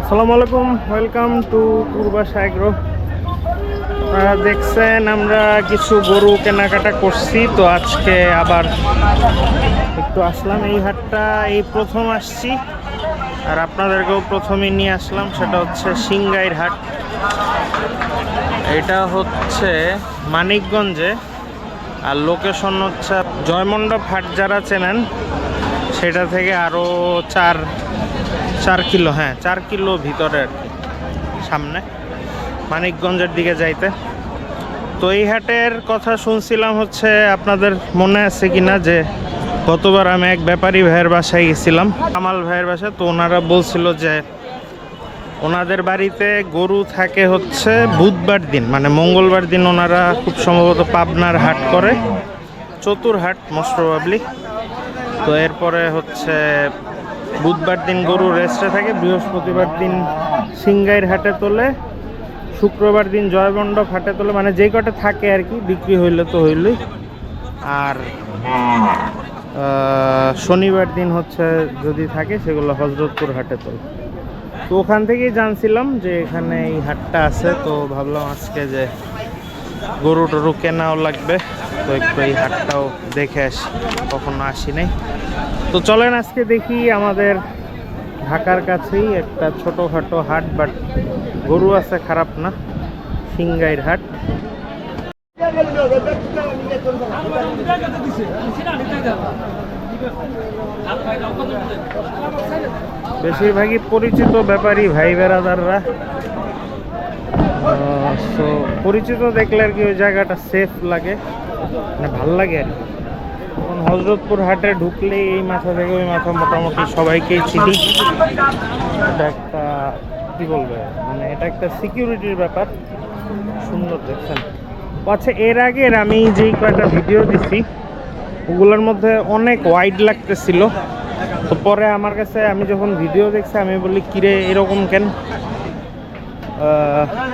আসসালামু আলাইকুম, welcome to Purbasha agro. আপনারা দেখছেন আমরা কিছু গরু কেনাকাটা করছি, তো আজকে আবার একটু আসলাম এই হাটটা। এই প্রথম আসছি আর আপনাদেরকেও প্রথমে নিয়ে আসলাম, সেটা হচ্ছে সিংগাইর হাট। এটা হচ্ছে মানিকগঞ্জে, আর লোকেশন হচ্ছে জয়মণ্ডপ হাট। যারা চেনেন সেটা থেকে আরও 4 কিলো, 4 কিলো ভিতরে আর কি, সামনে মানিকগঞ্জের দিকে যাইতে। তো এই হাটের কথা শুনছিলাম হচ্ছে, আপনাদের মনে আছে কিনা যে গতবার আমি এক ব্যাপারী ভাইয়ের বাসায় গেছিলাম, কামাল ভাইয়ের বাসায়। তো ওনারা বলছিল যে ওনাদের বাড়িতে গরু থাকে হচ্ছে বুধবার দিন, মানে মঙ্গলবার দিন ওনারা খুব সম্ভবত পাবনার হাট করে, চতুর হাট মোস্ট প্রবাবলি। তো এরপরে হচ্ছে বুধবার দিন গরু রেস্টে থাকে, বৃহস্পতিবার দিন সিংগাইর হাটে তোলে, শুক্রবার দিন জয়মণ্ডপ হাটে তোলে, মানে যেই কটা থাকে আর কি, বিক্রি হইলে তো হইলই। আর শনিবার দিন হচ্ছে যদি থাকে সেগুলো হজরতপুর হাটে তোলে। তো ওখান থেকেই জানছিলাম যে এখানে এই হাটটা আছে, তো ভাবলাম আজকে যে গরু টরু কেনাও লাগবে, তো একটু এই হাটটাও দেখে আসি, কখনো আসি নাই। তো চলেন আজকে দেখি আমাদের ঢাকার কাছেই একটা ছোটোখাটো হাট, বাট গরু আছে, খারাপ না, সিংগাইর হাট। বেশিরভাগই পরিচিত ব্যাপারী ভাই বেরাদাররা, তো পরিচিত দেখলে আর কি ওই জায়গাটা সেফ লাগে, মানে ভাল লাগে আর কি। এখন হজরতপুর হাটে ঢুকলেই এই মাথা থেকে ওই মাথা মোটামুটি সবাইকেই চিনি। এটা একটা কি বলবে, মানে এটা একটা সিকিউরিটির ব্যাপার। সুন্দর দেখছেন। আচ্ছা, এর আগের আমি যেই কয়েকটা ভিডিও দিছি ওগুলোর মধ্যে অনেক ওয়াইড লাগতেছিল। তো পরে আমার কাছে, আমি যখন ভিডিও দেখছি আমি বলি কিরে এরকম কেন,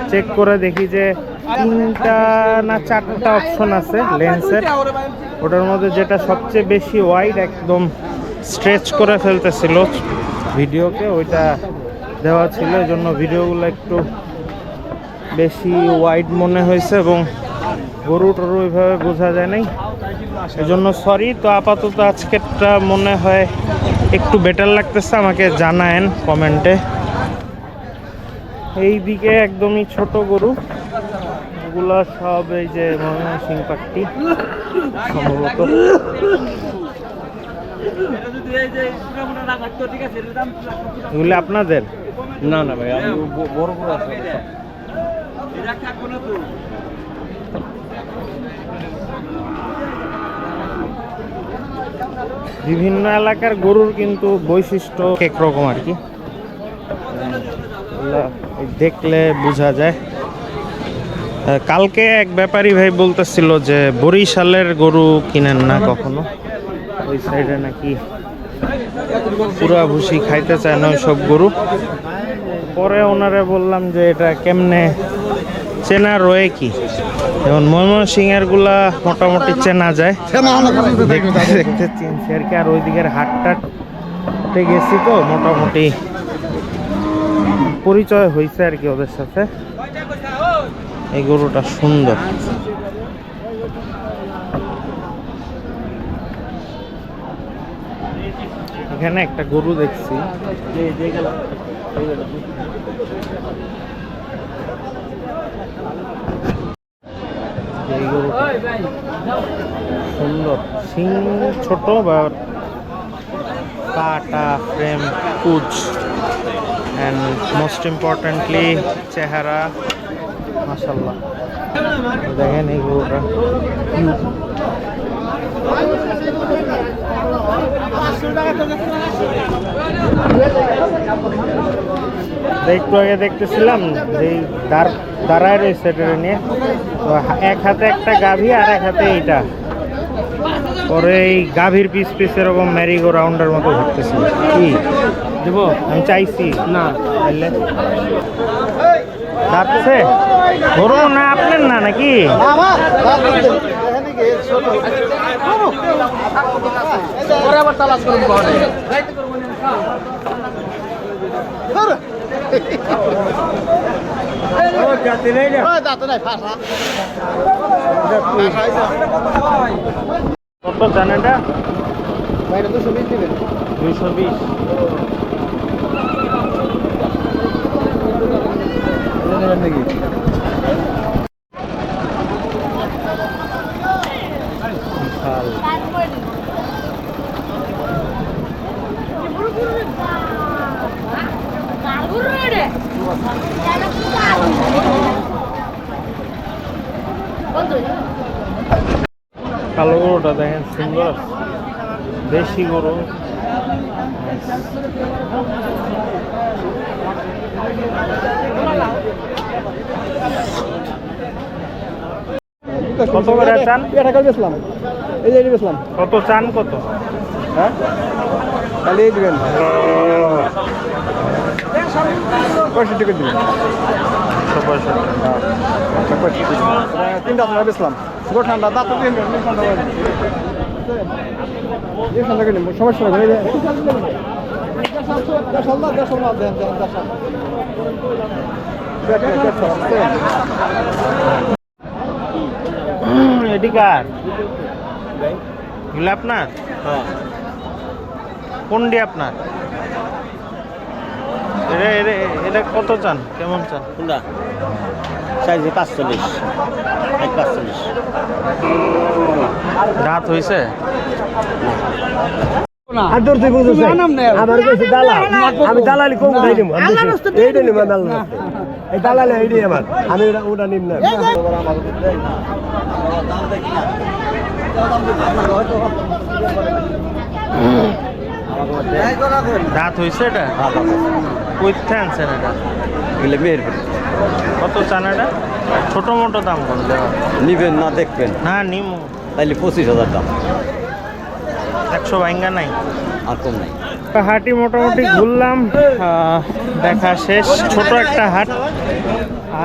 চেক করে দেখি যে 3টা না 4টা অপশন আছে লেন্সের। ওটার মধ্যে যেটা সবচেয়ে বেশি ওয়াইড, একদম স্ট্রেচ করে ফেলতেছিল ভিডিওকে, ওইটা দেওয়া ছিল। এই জন্য ভিডিওগুলো একটু বেশি ওয়াইড মনে হয়েছে এবং গরু টরু ওইভাবে বোঝা যায় নাই, এই জন্য সরি। তো আপাতত আজকেরটা মনে হয় একটু বেটার লাগতেছে, আমাকে জানায়েন কমেন্টে। এই দিকে একদমই ছোট গরু, এগুলো সব এই যে ময়মনসিং পাট্টি সম্ভবত। এগুলো আপনাদের? না না ভাই, আমি বড় বড় আছে। বিভিন্ন এলাকার গরুর কিন্তু বৈশিষ্ট্য এক রকম আর কি, দেখলে বোঝা যায়। কালকে এক ব্যাপারী ভাই বলতেছিল যে বরিশালের গরু কিনেন না কখনো, ওই সাইডে নাকি পুরা ভুসি খাইতে চায় না ওইসব গরু। পরে ওনারে বললাম যে এটা কেমনে চেনা রয়ে কি, যেমন ময়মনসিংহের গুলা মোটামুটি চেনা যায়, দেখতে দেখতে চিনছি আর কি। আর ওই দিকের হাটটাতে গেছি তো মোটামুটি পরিচয় হয়েছে আর কি ওদের সাথে। এই গরুটা সুন্দর। এখানে একটা গরু দেখছি, এই গরুটা সুন্দর, সিং ছোট বা কাটা, ফ্রেম কুচ, অ্যান্ড মোস্ট ইম্পর্টেন্টলি চেহারা মাশাআল্লাহ। দেখেন এই গরুটা একটু আগে দেখতেছিলাম যে দাঁড়ায় রয়েছে এটা নিয়ে, তো এক হাতে একটা গাভী আর এক হাতে এইটা, পরে এই গাভীর পিস পিস এরকম ম্যারিগো রাউন্ডের মতো ঘুরতেছিল। কি দেব আমি চাইছি না, যাচ্ছে গরু না আপনার না নাকি? কত চান এটা? 220 দিবেন। 220। বিশাল। কালো গরুটা দেখেন সুন্দর আছে, দেশি গরু। কত করে চান? এটা কাল বেচলাম, এই যে বেচলাম। কত চান কত? হ্যাঁ কালি দিবেন 65 করে দিবেন। 165। তিনটা আপনারা বেচলাম, সুগার ঠান্ডা দাঁত তো দিন ঠান্ডা ঠান্ডা করে সমস্যা হবে। এটি কার? এগুলো আপনার? কোনটি আপনার? এটা কত চান, কেমন চান? কোনটা সাইজে 45, 45। রাত হয়েছে? আমি দালালি কম খাই দিব, এইটা নিব দালাল, এই দালালি এইটাই আমার, আমি ওটা নিব না। রাত হয়েছে এটা? কইতে আনছেন এটা? এগুলো মেহেরপুর। কত চান এটা? ছোট মোটো দাম কম দেওয়া? নিবেন না দেখবেন? না নিমু। তাইলে 25,000 দাম, 100 ভাঙ্গা নাই? আর কম নাই। হাটই মোটামুটি ঘুরলাম, দেখা শেষ। ছোট একটা হাট।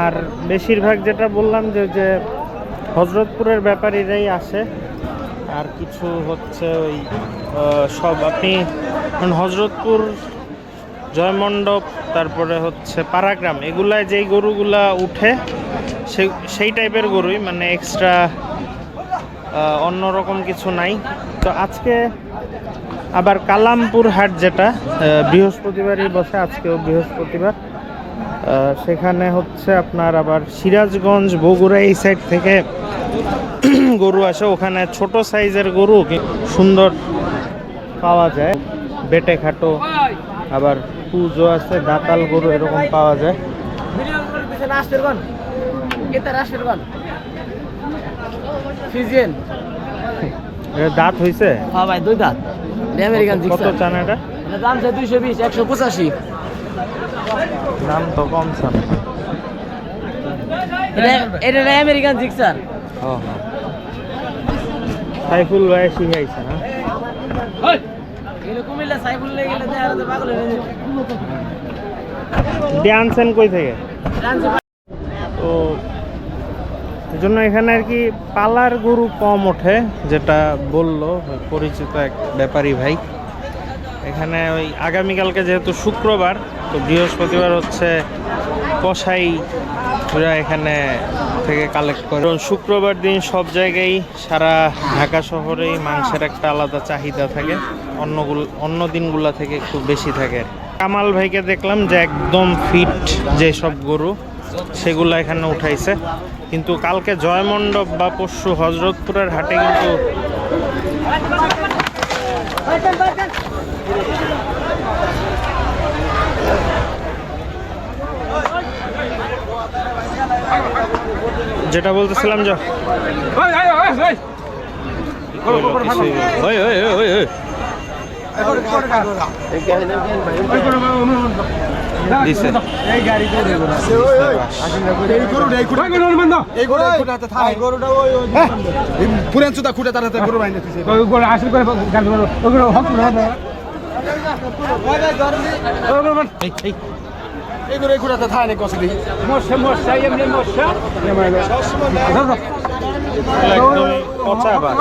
আর বেশিরভাগ যেটা বললাম যে হজরতপুরের ব্যাপারীরাই আসে, আর কিছু হচ্ছে ওই সব আপনি হজরতপুর, জয়মণ্ডপ, তারপরে হচ্ছে পাড়াগ্রাম, এগুলায় যেই গরুগুলা উঠে সেই টাইপের গরুই, মানে এক্সট্রা অন্যরকম কিছু নাই। তো আজকে আবার কালামপুর হাট, যেটা বৃহস্পতিবারই বসে, আজকেও বৃহস্পতিবার, সেখানে হচ্ছে আপনার আবার সিরাজগঞ্জ, বগুড়া এই সাইড থেকে গরু আসে। ওখানে ছোট সাইজের গরু সুন্দর পাওয়া যায়, বেটে খাটো, আবার পুজো আছে, দাতাল গরু এরকম পাওয়া যায়। এটা দাঁত হইছে? হ্যাঁ ভাই, 2 দাঁত। আমেরিকান কত চান এটা? দাম চাই 220, 185। দাম তো কম চান। এটা আমেরিকান জিক্সার। সাইফুল ভাই শিখাইছে না? কুমিল্লা সাইফুল লেগে গেলে পাগল হয়ে যাবে। ডান্সেন কই থেকে? তো এই জন্য এখানে আর কি পালার গরু কম ওঠে, যেটা বললো পরিচিত এক ব্যাপারী ভাই। এখানে ওই আগামীকালকে যেহেতু শুক্রবার, তো বৃহস্পতিবার হচ্ছে কসাই ওরা এখানে থেকে কালেক্ট করে। কারণ শুক্রবার দিন সব জায়গায়, সারা ঢাকা শহরেই মাংসের একটা আলাদা চাহিদা থাকে, অন্য দিনগুলা থেকে একটু বেশি থাকে। কামাল ভাইকে দেখলাম যে একদম ফিট যেসব গরু সেগুলো এখানে উঠাইছে, কিন্তু কালকে জয়মণ্ডপ বা পরশু হজরতপুরের হাটে কিন্তু যেটা বলতেছিলাম যে পুরান সুতা খুঁটে তার হাতে গরু বাইনে এই গরু খুঁটাতে থায় না কষ্ট দিই একদমই পচা বাস।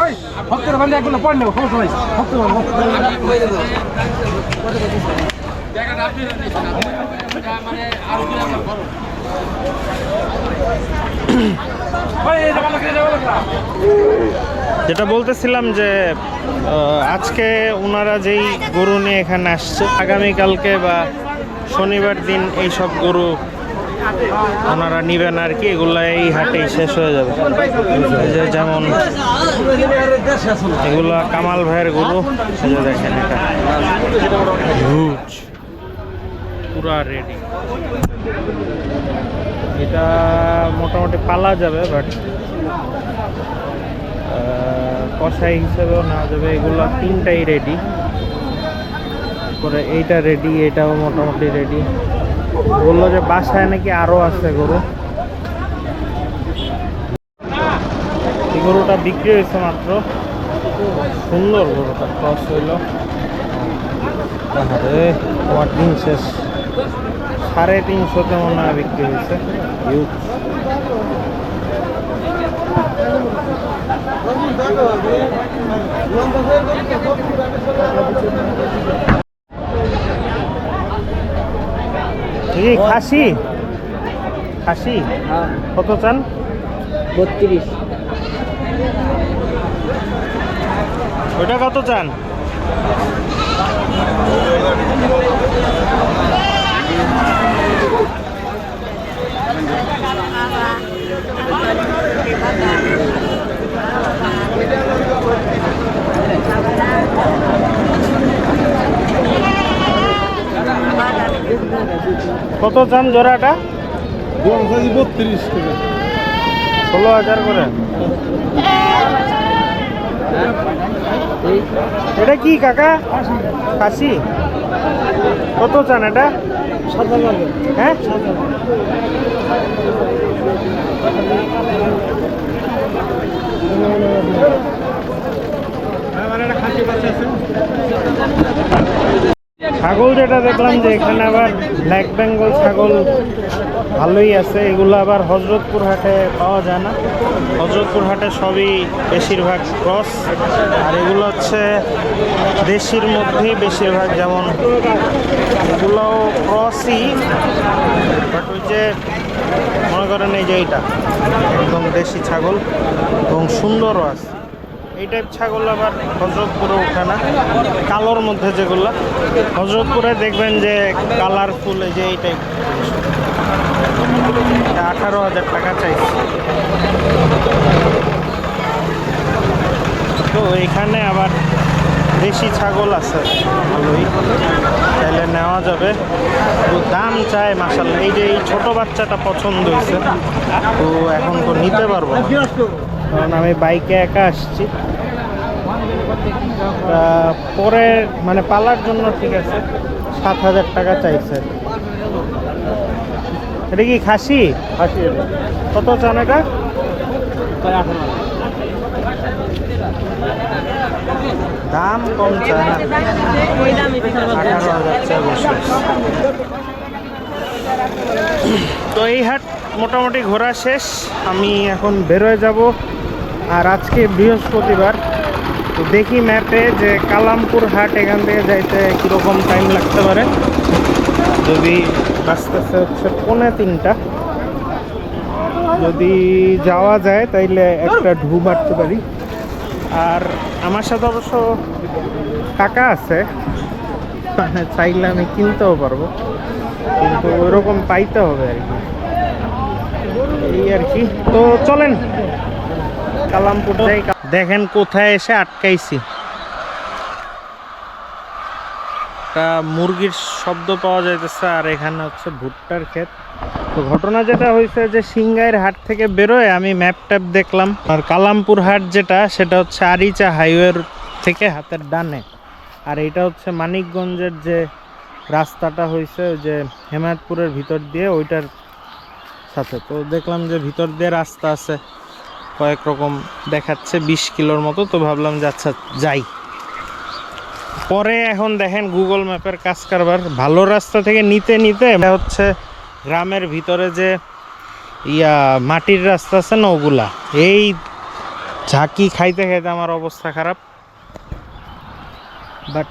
যেটা বলতেছিলাম যে আজকে ওনারা যেই গরু নিয়ে এখানে আসছে, আগামীকালকে বা শনিবার দিন এই সব গরু ওনারা নিবেন আর কি। এগুলো এই হাটেই শেষ হয়ে যাবে। এই যে যেমন এগুলা কামাল ভাইয়ের গরু, এই যে দেখেন এটা হিউজ, পুরা রেডি। এটা মোটামুটি পালা যাবে, বাট কষাই হিসেবেও নেওয়া যাবে। এগুলো তিনটাই রেডি করে, এইটা রেডি, এটাও মোটামুটি রেডি। বললো যে বাসায় নাকি আরো আছে গরু। এই গরুটা বিক্রি হয়েছে মাত্র, সুন্দর গরুটা, ক্রস হইল। আরে তোমার দিন শেষ, 350 মনে হয় বিক্রি হয়েছে। হিউজ। এই খাসি, খাসি কত চান? 32। ওটা কত চান? কত চান জোড়াটা? 32 টাকা। 16,000 করে। এটা কি কাকা? খাসি কত চান এটা? 7,000। হ্যাঁ, ছাগল যেটা দেখলাম যে এখানে আবার ব্ল্যাক বেঙ্গল ছাগল ভালোই আছে। এগুলো আবার হজরতপুর হাটে পাওয়া যায় না। হজরতপুর হাটে সবই বেশিরভাগ ক্রস, আর এগুলো হচ্ছে দেশির মধ্যেই বেশিরভাগ। যেমন এগুলোও ক্রসই, বাট ওই যে মনে করেন এই যে এইটা একদম দেশি ছাগল এবং সুন্দরও আছে। এই টাইপ ছাগল আবার হজরতপুরে ওঠে না। কালোর মধ্যে যেগুলো হজরতপুরে দেখবেন যে কালারফুল, এই যে এই টাইপ। 18,000 টাকা চাইছে। তো এখানে আবার দেশি ছাগল আছে ভালোই, চাইলে নেওয়া যাবে। তো দাম চায় মাশাআল্লাহ। এই যে এই ছোট বাচ্চাটা পছন্দ হয়েছে, তো এখন তো নিতে পারবো না, কারণ আমি বাইকে একা আসছি। পরে মানে পালার জন্য ঠিক আছে, 7,000 টাকা চাইছে। এটা কি খাসি? খাসি এটা। কত চান এটা? 18,000। দাম কম চায় না, 18,000 চাই বসে। তো এই হাট মোটামুটি ঘোরা শেষ, আমি এখন বেরোয় যাব। আর আজকে বৃহস্পতিবার, তো দেখি ম্যাপে যে কালামপুর হাট এখান থেকে যাইতে কীরকম টাইম লাগতে পারে। যদি আসতেছে হচ্ছে 2:45, যদি যাওয়া যায় তাইলে একটা ঢু মারতে পারি। আর আমার সাথে অবশ্য টাকা আছে, মানে চাইলে আমি কিনতেও পারবো, কিন্তু ওইরকম পাইতে হবে আর কি, এই আর কি। তো চলেন কালামপুর যাই। দেখেন কোথায় এসে আটকাইছি, একটা মুরগির শব্দ পাওয়া যাইতেছে, আর এখানে হচ্ছে ভুট্টার ক্ষেত। তো ঘটনা যেটা হয়েছে যে সিংগাইর হাট থেকে বেরোয় আমি ম্যাপ ট্যাপ দেখলাম, আর কালামপুর হাট যেটা সেটা হচ্ছে আরিচা হাইওয়ের থেকে হাতের ডানে, আর এইটা হচ্ছে মানিকগঞ্জের যে রাস্তাটা হয়েছে ওই যে হেমায়তপুরের ভিতর দিয়ে, ওইটার সাথে। তো দেখলাম যে ভিতর দিয়ে রাস্তা আছে কয়েক রকম, দেখাচ্ছে 20 কিলোর মতো। তো ভাবলাম যে আচ্ছা যাই। পরে এখন দেখেন গুগল ম্যাপের কাজ কারবার, ভালো রাস্তা থেকে নিতে নিতে হচ্ছে গ্রামের ভিতরে যে মাটির রাস্তা আছে না, ওগুলা এই ঝাঁকি খাইতে খাইতে আমার অবস্থা খারাপ। বাট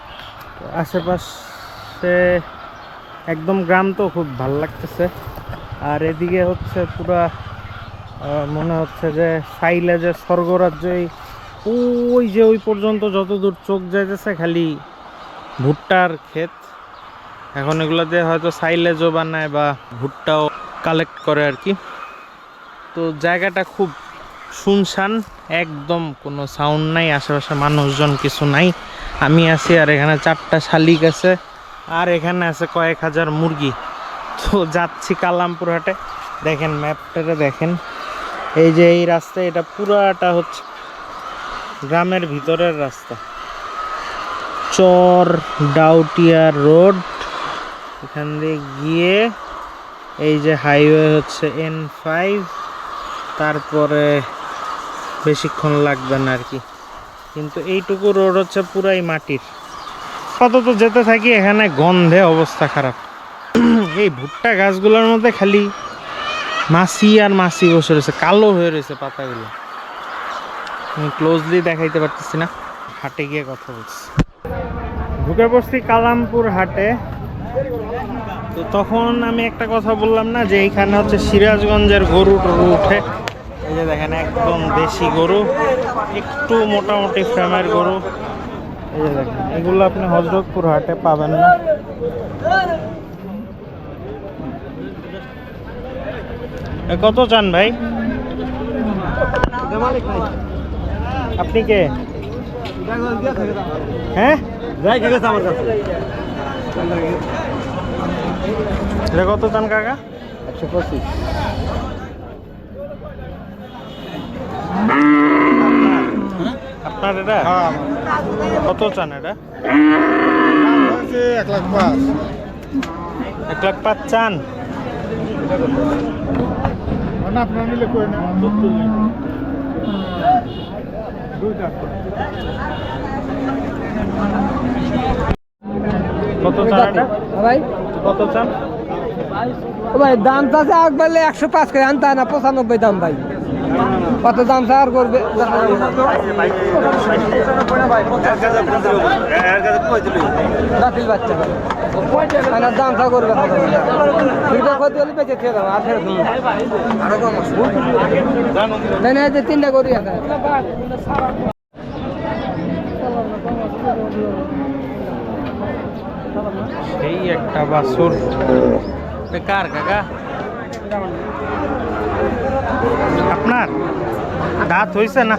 আশেপাশে একদম গ্রাম তো খুব ভাল লাগতেছে। আর এদিকে হচ্ছে পুরা মনে হচ্ছে যে সাইলেজের স্বর্গরাজ্যই ওই যে ওই পর্যন্ত যতদূর চোখ যাইতেছে খালি ভুট্টার ক্ষেত। এখন এগুলোতে হয়তো সাইলেজও বানায় বা ভুট্টাও কালেক্ট করে আর কি। তো জায়গাটা খুব শুনশান, একদম কোনো সাউন্ড নাই, আশেপাশে মানুষজন কিছু নাই। আমি আছি আর এখানে 4টা শালিক আছে আর এখানে আছে কয়েক হাজার মুরগি। তো যাচ্ছি কালামপুর হাটে। দেখেন ম্যাপটাতে দেখেন, এই যে এই রাস্তা, এটা পুরাটা হচ্ছে গ্রামের ভিতরের রাস্তা। চর ডাউটিয়া রোড, এখান দিয়ে গিয়ে এই যে হাইওয়ে হচ্ছে N5, তারপরে বেশিক্ষণ লাগবে না আর কি। কিন্তু এইটুকু রোড হচ্ছে পুরাই মাটির। কত যেতে থাকি, এখানে গন্ধে অবস্থা খারাপ। এই ভুট্টা গাছগুলোর মধ্যে খালি মাছি আর মাছি বসে রয়েছে, কালো হয়ে রয়েছে পাতাগুলো। আমি ক্লোজলি দেখাইতে পারতেছি না, হাটে গিয়ে কথা বলছি। ঢুকে পড়ছি কালামপুর হাটে। তো তখন আমি একটা কথা বললাম না যে এইখানে হচ্ছে সিরাজগঞ্জের গরু টরু উঠে। এই যে দেখেন একদম দেশি গরু, একটু মোটামুটি ফ্রেমের গরু। এই যে দেখেন, এগুলো আপনি হযরতপুর হাটে পাবেন না। কত চান ভাই? আপনি কে? হ্যাঁ, এটা কত চান কাকা? 125। আপনার এটা কত চান? এটা 1,05,000। 1,05,000 চান? আপনার নিলে কই না? কত চান এটা? ভাই কত চান? ও ভাই দাম চাচ্ছে একবারে 105 করে আনতে না, 95 দাম ভাই। কত দাম চার করবে? দাখিল বাচ্চা ভাই দাম চা করবে দুইটা ক্ষতি হলে বেঁচে খেয়ে দাম। আর আরো কম আছে না, যে 3টা করি আছে। এই একটা বাছুর। কার কাকা? আপনার দাঁত হইছে না?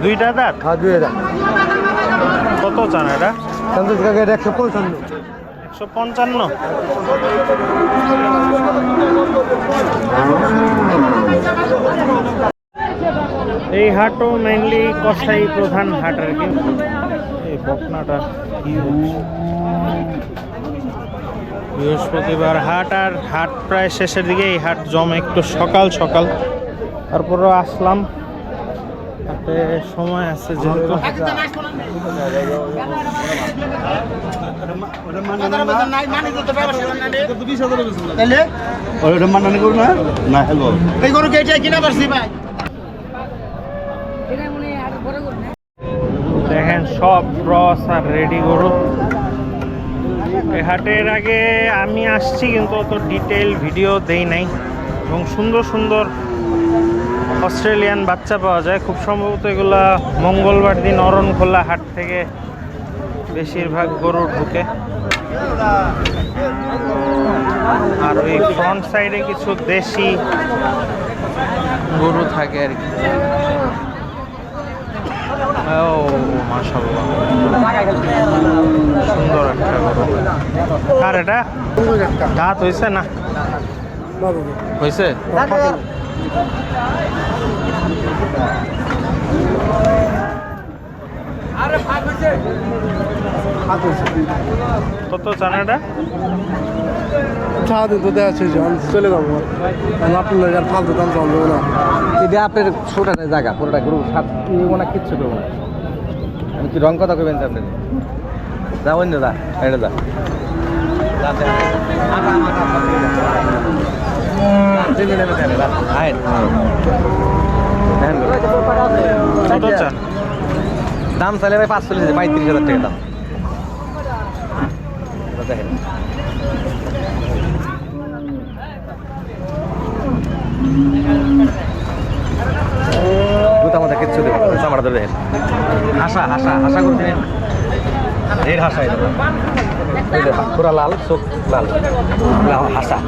2টা দাঁত? হ্যাঁ 2,000 কত চান এটা? সন্তোষ কাকা এটা 155। 155? এই হাটও মেইনলি কসাই প্রধান হাট আর কি। এই বকনাটা বৃহস্পতিবার হাট, আর হাট প্রায় শেষের দিকে। এই হাট জমে একটু সকাল সকাল, তারপরও আসলাম, হাতে সময় আছে যেহেতু। দেখেন সব ক্রস আর রেডি গরু। এই হাটের আগে আমি আসছি কিন্তু অত ডিটেইল ভিডিও দেই নাই। এবং সুন্দর সুন্দর অস্ট্রেলিয়ান বাচ্চা পাওয়া যায়। খুব সম্ভবত এগুলা মঙ্গলবার দিন অরণখোলা হাট থেকে বেশিরভাগ গরু ঢুকে। আর ওই ফ্রন্ট সাইডে কিছু দেশি গরু থাকে আর কি। ও মাশাআল্লাহ, সুন্দর একটা গরু। আর এটা দাঁত হয়েছে না? হয়েছে। কত চান এটা? চলে যাবো আপনার আর ফালতু দাম চাল দেবো না। এটা আপনার ছোটা জায়গা, পুরোটা গরু সাত না, কিচ্ছু করবো না। আমি কি রং কথা কবেন আপনার? যা অন্য দা, এটা দা কত চান? দাম চাইলে ভাই 45,000 35,000 টাকা দাম। আপনার দেখেন দুধ আমাদের কিচ্ছু দেবেন চামড়া ধরে দেখেন হাসা হাসা হাসা করতে রেড হাসা এটা পুরা লাল চোখ লাল হাসা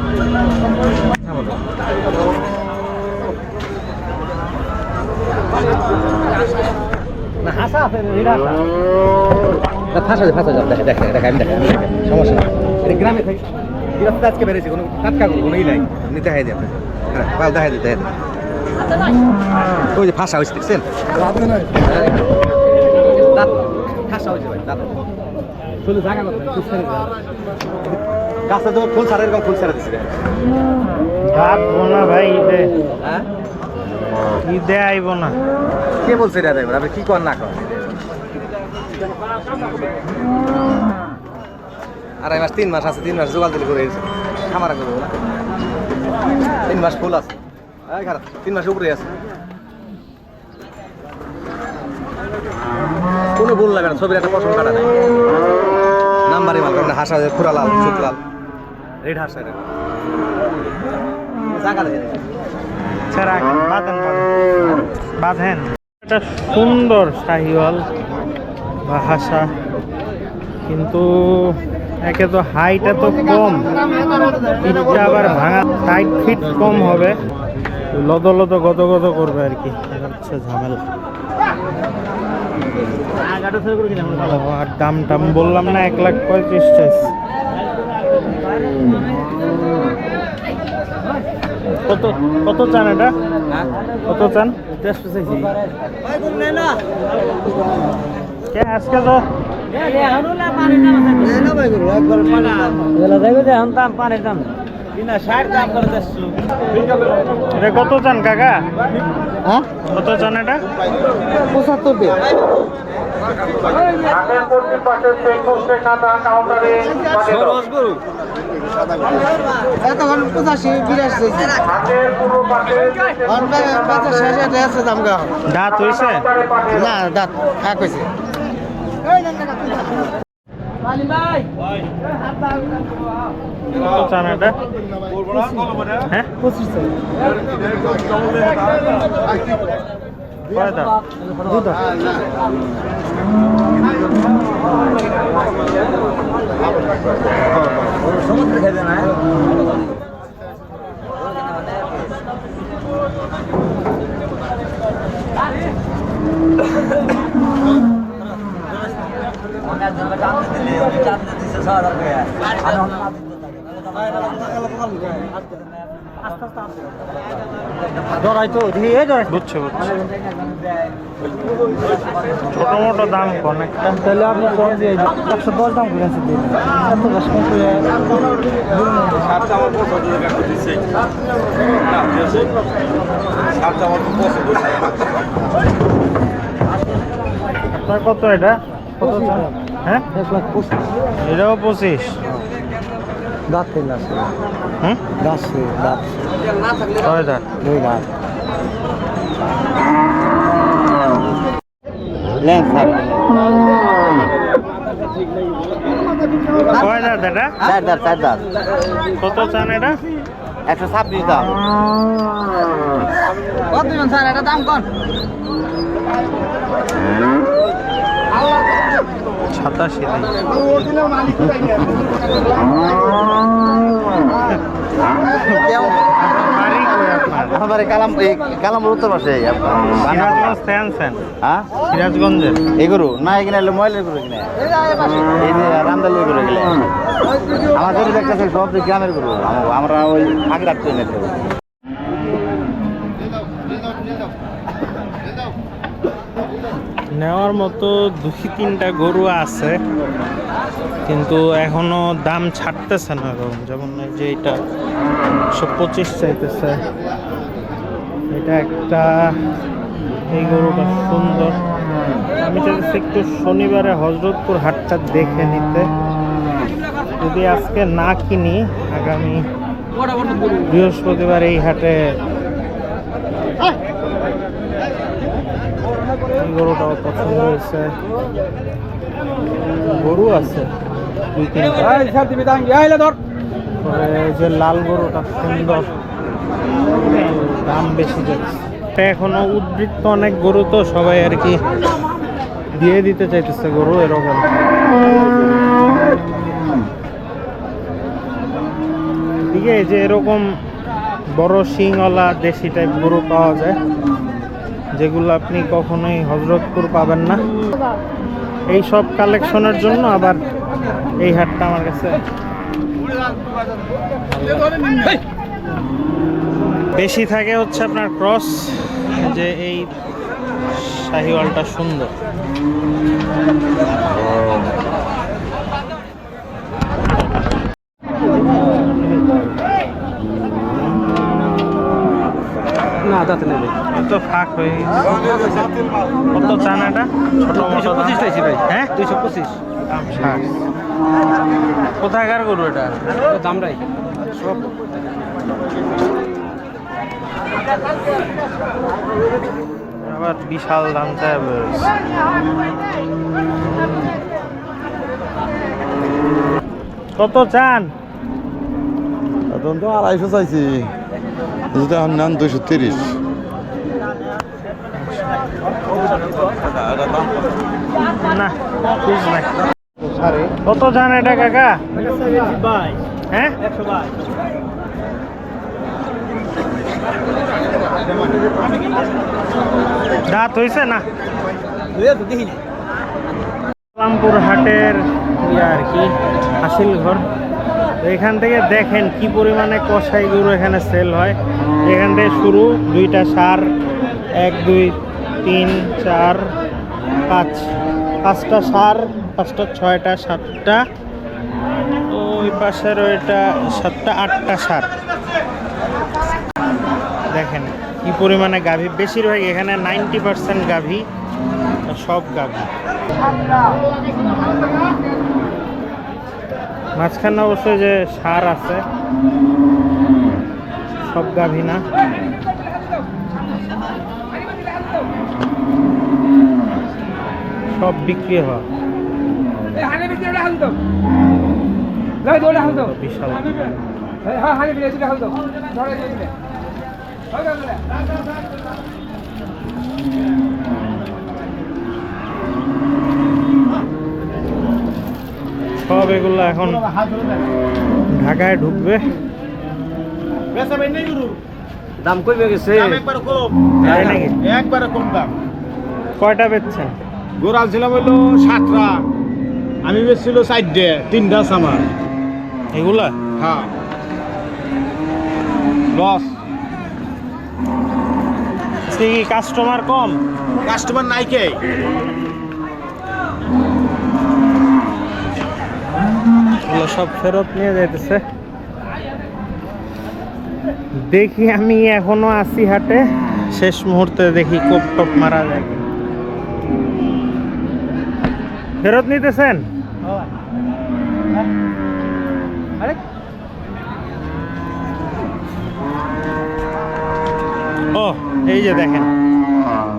না হাসা আছে রেড হাসা না ফাঁসা ফাঁসা যাও দেখে দেখে দেখে আমি দেখে সমস্যা নেই এটা গ্রামে থেকে গৃহস্থ আজকে বেড়েছে কোনো টাটকা কোনো ই নাই আপনি দেখাই দিই আপনাকে হ্যাঁ পাল দেখাই দিই দেখাই দিই ওই যে ফাঁসা হয়েছে দেখছেন দাঁত ফাঁসা হয়েছে ভাই দাঁত ফুল জায়গা করতে ফুল ছেড়ে গাছে তো ফুল ছাড়া এরকম ফুল ছেড়ে দিচ্ছে ভাববো না ভাই ঈদে হ্যাঁ ঈদে আইব না কে বলছে এটা দেবেন আপনি কি কর না কর আড়াই মাস 3 মাস আছে 3 মাস জোগাড় দিলে করে খামারা করবো না 3 মাস ফুল আছে খারাপ 3 মাস উপরে আছে কোনো ভুল লাগে না ছবির একটা পছন্দ কাটা নেই নাম্বারই মাল কারণ হাসা খুরা লাল চোখ লাল রেড হাসা এটা জায়গা দেখে ছাড়া বাঁধেন বাঁধেন এটা সুন্দর শাহিওয়াল বা হাসা কিন্তু একে তো হাইট এত কম পিঠটা আবার ভাঙা 60 ফিট কম হবে লদ লদ গদ গদ করবে আর কি এটা হচ্ছে ঝামেলা আর দাম টাম বললাম না 1,35,000 চাইছি কত কত চান এটা কত চান কে আজকে তো এটা কত চান কাকা কত চান এটা 75 দিয়ে এতক্ষণ 85-82 দাঁত হইছে না দাঁত এক হয়েছে কত চান এটা হ্যাঁ কয় দাঁত সমুদ্রে খেতে না বুঝছো ছোট মোটো দাম অনেকটা তাহলে আপনি 110 দাম করে আছে দিন এত কষ্ট করে আপনার কত এটা কত হ্যাঁ 125 এটাও 25 দাঁত তিন আছে হুম দাঁত দাঁত কয় দাঁত 2 দাঁত কয় দাঁত এটা 4 দাঁত কত চান এটা 126 দাম কত দিন স্যার এটা দাম কোন 87 কালাম উত্তর পাশে সিরাজগঞ্জ ফ্যানসেন হ্যাঁ সিরাজগঞ্জের এই গরু না এখানে এলো ময়লের গরু কিনে এই যে রামদালের গরু গেলে আমাদের দেখতেছে সব গ্রামের গরু আমরা ওই আগে রাখতে নিতে নেওয়ার মতো 2-3টা গরু আছে কিন্তু এখনো দাম ছাড়তেছে না এরকম যেমন এই যে এটা 125 চাইতেছে এটা একটা এই গরুটা সুন্দর আমি চাইছি একটু শনিবারে হজরতপুর হাটটা দেখে নিতে যদি আজকে না কিনি আগামী বৃহস্পতিবার এই হাটে গরুটাও পছন্দ হয়েছে গরু আছে 2-3টা। পরে এই যে লাল গরুটা সুন্দর, দাম বেশি যাচ্ছে। এখনো উদ্বৃত্ত অনেক গরু, তো সবাই আর কি দিয়ে দিতে চাইতেছে গরু এরকম। ঠিক আছে, যে এরকম বড় শিংওয়ালা দেশি টাইপ গরু পাওয়া যায়, যেগুলো আপনি কখনোই হযরতপুর পাবেন না। এই সব কালেকশনের জন্য আবার এই হাটটা আমার কাছে বেশি থাকে হচ্ছে আপনার ক্রস। যে এই শাহিওয়ালটা সুন্দর। না দাঁতে নেবে তো ফাঁক হয়ে গেছে। কত চান এটা? ছোট মতো 225 টাইছি ভাই। হ্যাঁ 225 দাম 60। কোথাকার গরু এটা? দামরাই সব আবার বিশাল দাম চাই বলছে। কত চান? এখন তো 250 চাইছি, যেটা নেন 230। না ঠিক নাই। কত চান এটা কাকা? হ্যাঁ 122। দাঁত হয়েছে না? রামপুর হাটের আর কি হাসিল ঘর। তো এখান থেকে দেখেন কি পরিমাণে কষাই গরু এখানে সেল হয়। এখান থেকে শুরু, 2টা সার, 1 2 3 4 5, 5টা সার, 5টা 6টা 7টা, ওই পাশের ওইটা 7টা 8টা সার। দেখেন কি পরিমাণে গাভী, বেশিরভাগ এখানে 90% গাভী, সব গাভী। মাঝখানে অবশ্যই যে সার আছে, সব গাভী না। সব বিক্রি হয়। বিশাল সব এগুলো এখন ঢাকায় ঢুকবে। দাম কমে গেছে তাই নাকি? একবারে কম দাম। কয়টা বেচছেন? গোড়াল ছিলাম হইলো 7টা, আমি বেচছিল 4টে, 3টা আমার। এগুলা হ্যাঁ লস। কি কাস্টমার কম? কাস্টমার নাই কে? এগুলো সব ফেরত নিয়ে যাইতেছে। দেখি আমি এখনো আছি হাটে, শেষ মুহূর্তে দেখি কোপ টপ মারা যায় কি। ফেরত নিতেছেন? ও এই যে দেখেন,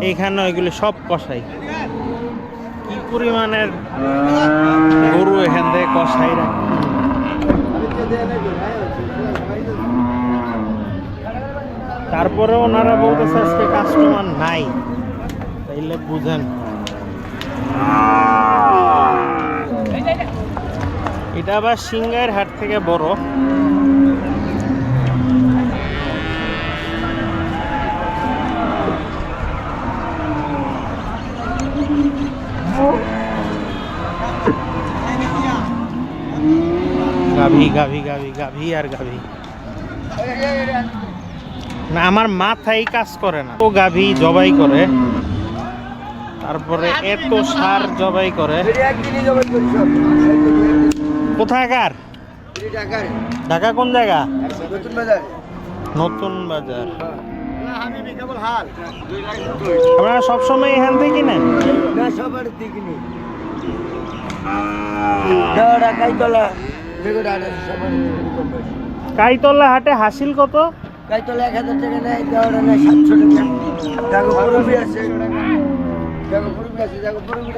এইখানে ওইগুলো সব কষাই। কি পরিমাণের গরু এখান থেকে কষাই রাখে। তারপরে ওনারা বলতেছে আজকে কাস্টমার নাই, তাইলে বুঝেন। এটা আবার সিংগাইর হাট থেকে বড়। গাভী গাভী গাভী গাভী আর গাভী না, আমার মাথায় কাজ করে না। ও গাভী জবাই করে, তারপরে এত সার জবাই করে। কোথাকার? ঢাকা কোন জায়গা? নতুন বাজার। আপনারা সবসময় এখান থেকে কিনেন? কাইতলা হাটে হাসিল কত? গাইতলা 1000 টাকা নেয়, দেওয়াটা নেয় 700 টাকা। জাগো পুরবি আছে, জাগো পুরবি আছে, জাগো পুরবি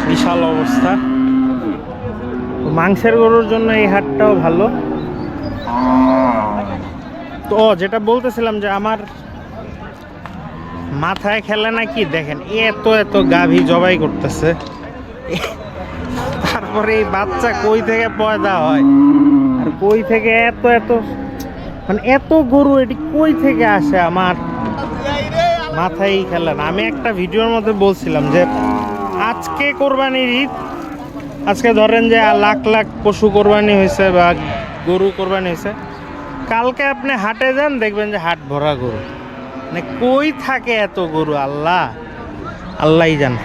বিশাল অবস্থা। মাংসের গরুর জন্য এই হাটটাও ভালো। তো যেটা বলতেছিলাম যে আমার মাথায় খেলে নাকি দেখেন এত এত গাভী জবাই করতেছে, তারপরে এই বাচ্চা কই থেকে পয়দা হয় আর কই থেকে এত এত মানে এত গরু এটি কই থেকে আসে আমার মাথায় খেলে না। আমি একটা ভিডিওর মধ্যে বলছিলাম যে আজকে কোরবানির ঈদ, আজকে ধরেন যে লাখ লাখ পশু কোরবানি হয়েছে বা গরু কোরবানি হয়েছে, কালকে আপনি হাটে যান দেখবেন যে হাট ভরা গরু। মানে কই থাকে এত গরু আল্লাহ আল্লাহই জানে।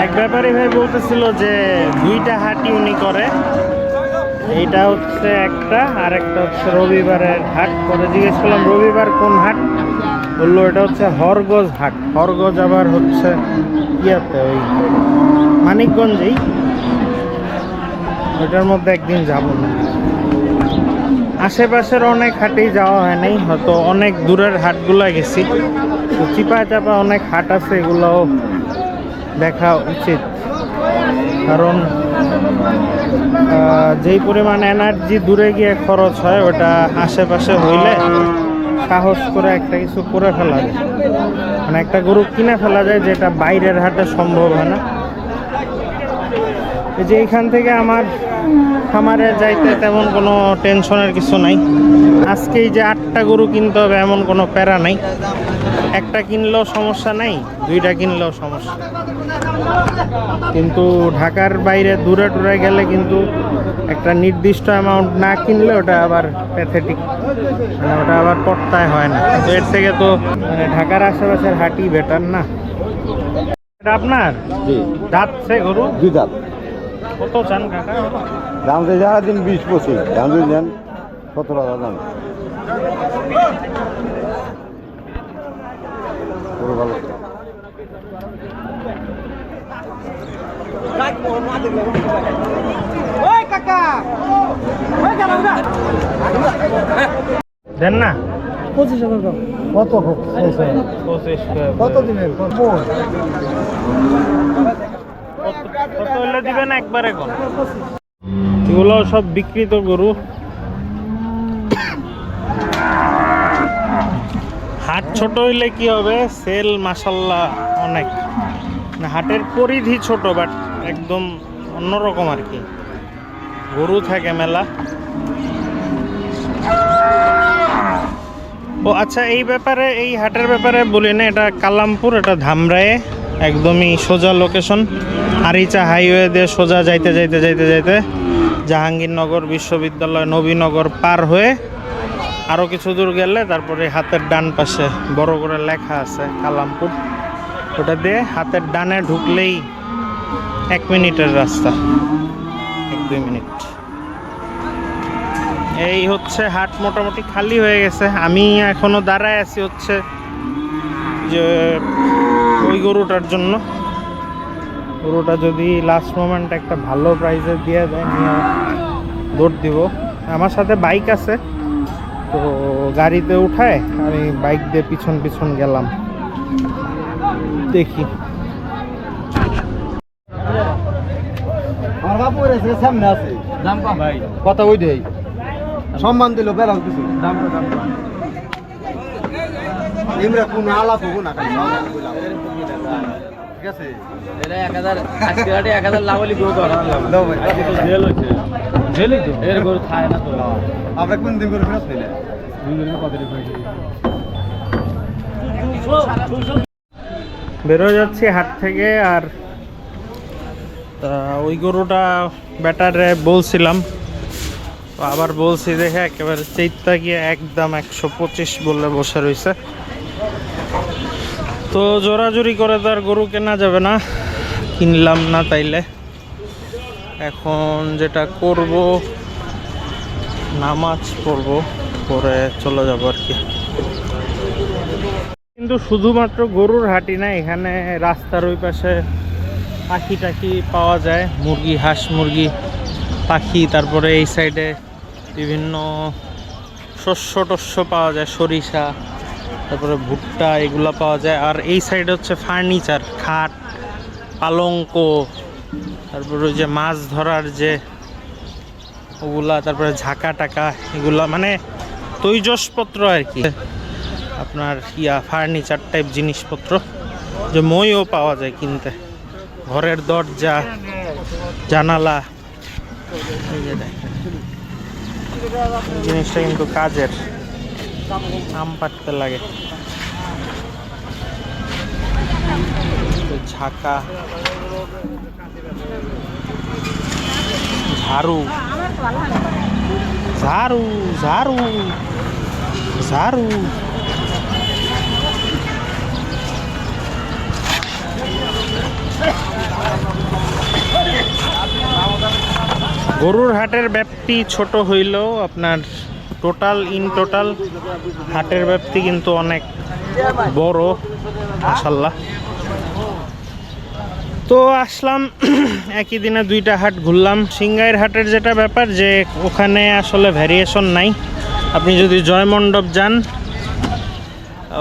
এক ব্যাপারী ভাই বলতেছিল যে দুইটা হাটই উনি করে, এইটা হচ্ছে একটা আর একটা হচ্ছে রবিবারের হাট। পরে জিজ্ঞেস করলাম রবিবার কোন হাট, বললো এটা হচ্ছে হরগজ হাট। হরগজ আবার হচ্ছে ইয়াতে ওই মানিকগঞ্জেই, ওইটার মধ্যে একদিন যাব না। আশেপাশের অনেক হাটেই যাওয়া হয় নাই, হয়তো অনেক দূরের হাটগুলো গেছি। তো চিপা চাপা অনেক হাট আছে, এগুলোও দেখা উচিত, কারণ যেই পরিমাণ এনার্জি দূরে গিয়ে খরচ হয় ওটা আশেপাশে হইলে সাহস করে একটা কিছু করে ফেলা যায়, মানে একটা গরু কিনে ফেলা যায়, যেটা বাইরের হাটে সম্ভব হয় না। এই যে এইখান থেকে আমার খামারে যাইতে তেমন কোনো টেনশনের কিছু নাই। আজকেই যে 8টা গরু কিনতে হবে এমন কোনো প্যারা নাই, একটা কিনলেও সমস্যা নাই, দুইটা কিনলেও সমস্যা। কিন্তু ঢাকার বাইরে দূরে টুরে গেলে কিন্তু একটা নির্দিষ্ট অ্যামাউন্ট না কিনলে ওটা আবার প্যাথেটিক, মানে ওটা আবার পড়তায় হয় না। তো এর থেকে তো মানে ঢাকার আশেপাশের হাটই বেটার না। এটা আপনার যাচ্ছে গরু দুই দাঁত কত চান কাকা? দাম তো যারা দিন 20-25, দাম যদি নেন 17,000 দাম। ভালো দেন না 25,000 দাম। কত হোক 25 কত দিবেন? কত হলে দিবেন একবারে কোন? এগুলো সব বিক্রিত গরু। হাট ছোট হইলে কি হবে, সেল মাশাল্লাহ অনেক। হাটের পরিধি ছোট, বাট একদম অন্যরকম আর কি, গরু থাকে মেলা। ও আচ্ছা, এই ব্যাপারে এই হাটের ব্যাপারে বলি না, এটা কালামপুর, এটা ধামরায়ে, একদমই সোজা লোকেশন। আরিচা হাইওয়ে দিয়ে সোজা যাইতে যাইতে যাইতে যাইতে জাহাঙ্গীরনগর বিশ্ববিদ্যালয় নবীনগর পার হয়ে আরও কিছু দূর গেলে তারপরে হাতের ডান পাশে বড় করে লেখা আছে কালামপুর। ওটা দিয়ে হাতের ডানে ঢুকলেই 1 মিনিটের রাস্তা, 1-2 মিনিট। এই হচ্ছে হাট, মোটামুটি খালি হয়ে গেছে। আমি এখনো দাঁড়ায় আছি হচ্ছে যে ওই গরুটার জন্য। গরুটা যদি লাস্ট মোমেন্ট একটা ভালো প্রাইসে দিয়ে দেয় নিয়ে দৌড় দিব। আমার সাথে বাইক আছে, তো গাড়িতে উঠায় আমি বাইক দিয়ে পিছন পিছন গেলাম, দেখি। আমার বাপু এসে সামনে আছে দাম কম ভাই, কথা ওই দেই সম্মান দিল বেলা কিছু দাম দাম ইমরা কোন আলাপ হবো না খালি ঠিক আছে। এটা 1000 আজকে 1000 লাভলি গরু তো দাও ভাই, জেল হচ্ছে, জেলই তো এর গরু খায় না তো। আমরা কোন দিন করে ফেরত নিলে বেরো যাচ্ছি হাট থেকে। আর ওই গরুটা ব্যাটারে বলছিলাম, তো আবার বলছি দেখে একেবারে চেইত্তা গিয়ে একদম 125 বলে বসে রয়েছে। তো জোরাজুরি করে তো আর গরু কেনা যাবে না, কিনলাম না তাইলে। এখন যেটা করব, নামাজ পড়বো, পরে চলে যাবো আর কি। কিন্তু শুধুমাত্র গরুর হাটই না, এখানে রাস্তার ওই পাশে পাখি টাখি পাওয়া যায়, মুরগি, হাঁস মুরগি, পাখি। তারপরে এই সাইডে বিভিন্ন শস্য টস্য পাওয়া যায়, সরিষা, তারপরে ভুট্টা, এগুলো পাওয়া যায়। আর এই সাইডে হচ্ছে ফার্নিচার, খাট, পালঙ্ক, তারপরে ওই যে মাছ ধরার যে ওগুলা, তারপরে ঝাঁকা টাকা, এগুলা মানে তৈজসপত্র আর কি, আপনার ফার্নিচার টাইপ জিনিসপত্র। যে মইও পাওয়া যায় কিনতে, ঘরের দরজা, জানালা। এই যে দেখেন, জিনিসটা কিন্তু কাজের, আম পাড়তে লাগে। ঝাঁকা, ঝাড়ু, ঝাড়ু, ঝাড়ু, ঝাড়ু। গরুর হাটের ব্যাপ্তি ছোট হইলেও আপনার ইন টোটাল হাটের ব্যাপ্তি কিন্তু অনেক বড়, মাশাআল্লাহ। তো আসলাম, একই দিনে 2টা হাট ঘুরলাম। সিংগাইর হাটের যেটা ব্যাপার, যে ওখানে আসলে ভ্যারিয়েশন নাই। আপনি যদি জয়মণ্ডপ যান,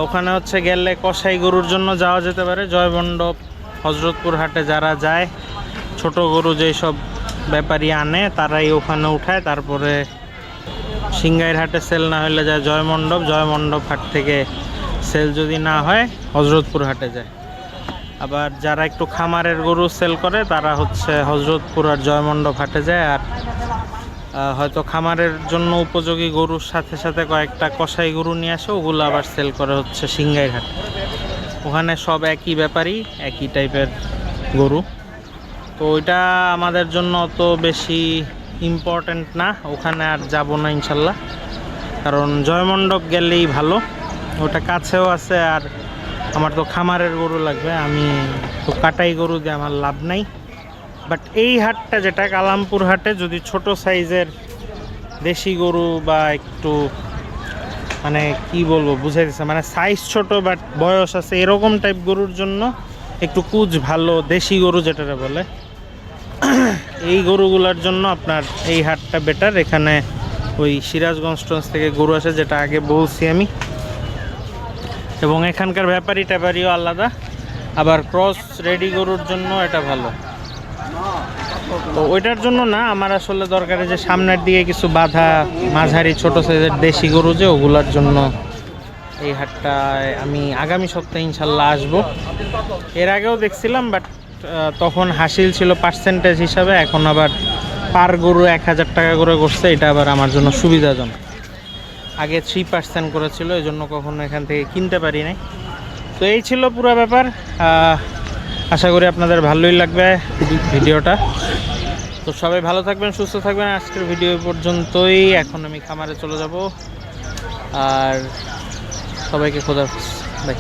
ওখানে হচ্ছে গেলে কসাই গরুর জন্য যাওয়া যেতে পারে। জয়মণ্ডপ, হজরতপুর হাটে যারা যায়, ছোট গরু যেসব ব্যাপারী আনে তারাই ওখানে উঠায়। তারপরে সিংগাইর হাটে সেল না হলে যায় জয়মণ্ডপ, জয়মণ্ডপ হাট থেকে সেল যদি না হয় হজরতপুর হাটে যায়। আবার যারা একটু খামারের গরু সেল করে তারা হচ্ছে হজরতপুর আর জয়মণ্ডপ হাটে যায়। আর হয়তো খামারের জন্য উপযোগী গরুর সাথে সাথে কয়েকটা কসাই গরু নিয়ে আসে, ওগুলো আবার সেল করে হচ্ছে সিংগাইর হাট। ওখানে সব একই ব্যাপারই, একই টাইপের গরু। তো ওইটা আমাদের জন্য অত বেশি ইম্পর্ট্যান্ট না, ওখানে আর যাব না ইনশাল্লাহ। কারণ জয়মণ্ডপ গেলেই ভালো, ওটা কাছেও আছে। আর আমার তো খামারের গরু লাগবে, আমি তো কাটাই গরু দিয়ে আমার লাভ নাই। বাট এই হাটটা যেটা কালামপুর হাটে, যদি ছোট সাইজের দেশি গরু বা একটু মানে কি বলবো বুঝাইতেছে, মানে সাইজ ছোট বাট বয়স আছে এরকম টাইপ গরুর জন্য একটু কুচ ভালো, দেশি গরু যেটা বলে, এই গরুগুলোর জন্য আপনার এই হাটটা বেটার। এখানে ওই সিরাজগঞ্জ থেকে গরু আসে, যেটা আগে বলছি আমি। এবং এখানকার ব্যাপারী ট্যাপারিও আলাদা। আবার ক্রস রেডি গরুর জন্য এটা ভালো। তো ওইটার জন্য না, আমার আসলে দরকার যে সামনের দিকে কিছু বাঁধা মাঝারি ছোট সাইজের দেশি গরু, যে ওগুলোর জন্য এই হাটটায় আমি আগামী সপ্তাহে ইনশাল্লাহ আসবো। এর আগেও দেখছিলাম, বাট তখন হাসিল ছিল পার্সেন্টেজ হিসাবে, এখন আবার পার গরু 1000 টাকা করে করছে। এটা আবার আমার জন্য সুবিধাজনক। আগে 3% করেছিল, এই জন্য কখনো এখান থেকে কিনতে পারি নাই। তো এই ছিল পুরো ব্যাপার। আশা করি আপনাদের ভালোই লাগবে ভিডিওটা। তো সবাই ভালো থাকবেন, সুস্থ থাকবেন। আজকের ভিডিও পর্যন্তই। এখন আমি খামারে চলে যাব। আর সবাইকে খোদা হাফেজ, বাই।